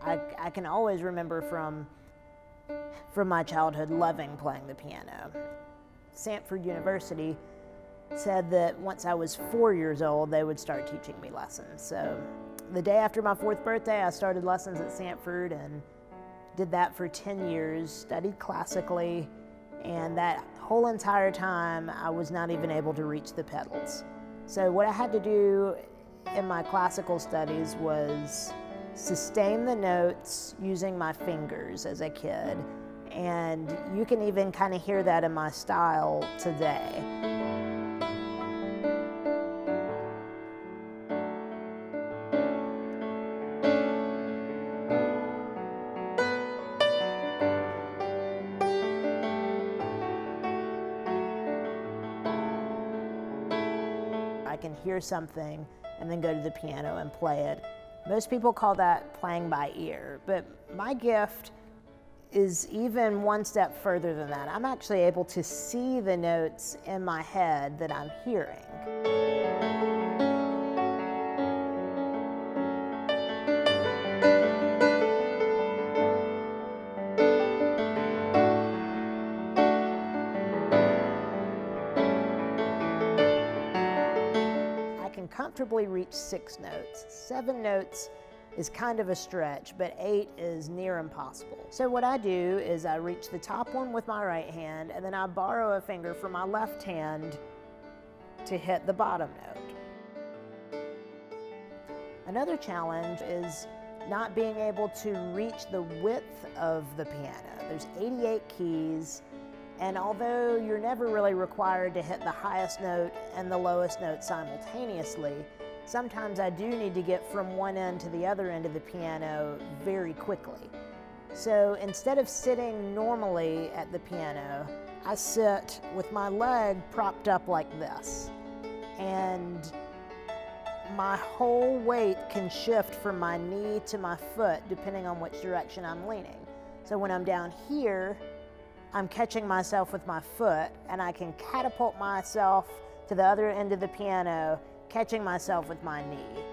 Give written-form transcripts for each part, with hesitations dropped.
I can always remember from my childhood loving playing the piano. Stanford University said that once I was 4 years old, they would start teaching me lessons. So the day after my 4th birthday, I started lessons at Stanford and did that for 10 years, studied classically, and that whole entire time, I was not even able to reach the pedals. So what I had to do in my classical studies was sustain the notes using my fingers as a kid, and you can even kind of hear that in my style today. I can hear something and then go to the piano and play it. Most people call that playing by ear, but my gift is even one step further than that. I'm actually able to see the notes in my head that I'm hearing. Comfortably reach 6 notes. 7 notes is kind of a stretch, but 8 is near impossible. So what I do is I reach the top one with my right hand, and then I borrow a finger from my left hand to hit the bottom note. Another challenge is not being able to reach the width of the piano. There's 88 keys, and although you're never really required to hit the highest note and the lowest note simultaneously, sometimes I do need to get from one end to the other end of the piano very quickly. So instead of sitting normally at the piano, I sit with my leg propped up like this. And my whole weight can shift from my knee to my foot depending on which direction I'm leaning. So when I'm down here, I'm catching myself with my foot, and I can catapult myself to the other end of the piano, catching myself with my knee.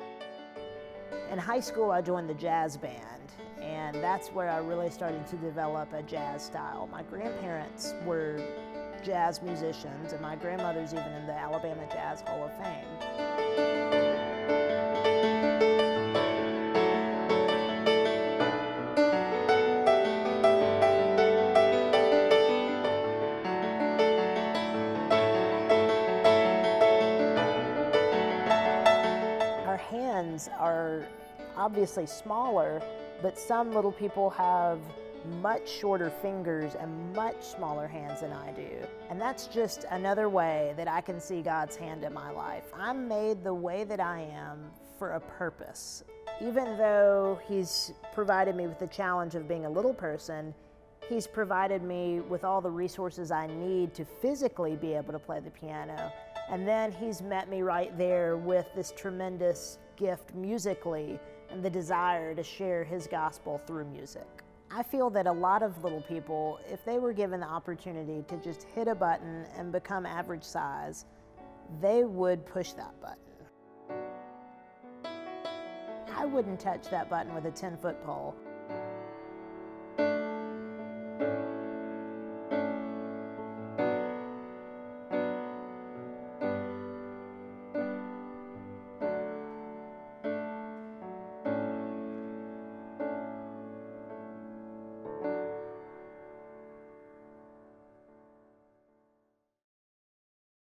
In high school, I joined the jazz band, and that's where I really started to develop a jazz style. My grandparents were jazz musicians, and my grandmother's even in the Alabama Jazz Hall of Fame. Hands are obviously smaller, but some little people have much shorter fingers and much smaller hands than I do. And that's just another way that I can see God's hand in my life. I'm made the way that I am for a purpose. Even though He's provided me with the challenge of being a little person, He's provided me with all the resources I need to physically be able to play the piano. And then He's met me right there with this tremendous gift musically and the desire to share His gospel through music. I feel that a lot of little people, if they were given the opportunity to just hit a button and become average size, they would push that button. I wouldn't touch that button with a 10-foot pole.